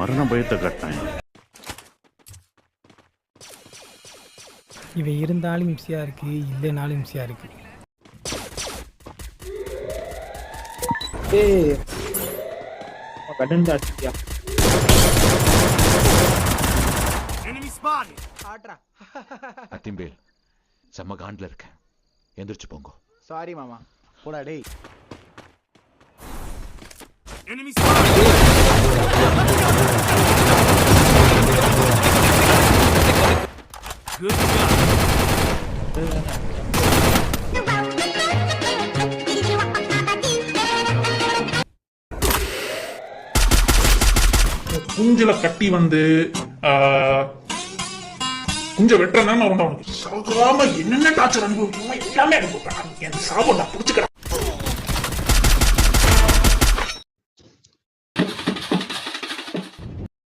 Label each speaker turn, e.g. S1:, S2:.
S1: மரண பயத்தை கட்டாங்க.
S2: இவ இருந்தாலும் இம்சையா இருக்கு, இல்லைனாலும் இம்சையா இருக்கு.
S3: அத்திம்பேல் செம்ம காண்டில் இருக்கேன், எந்திரிச்சு போங்க.
S4: சாரி மாமா, போடா டேய்.
S5: குஞ்சில கட்டி வந்து குஞ்ச வெட்டுறேன்னா உனக்கு சாகாம என்னென்ன டார்ச்சர் அனுபவிக்கணுமோ எல்லாமே அனுபவிப்பேன். என் சாபம் நான் பிடிச்சுக்கிறேன்.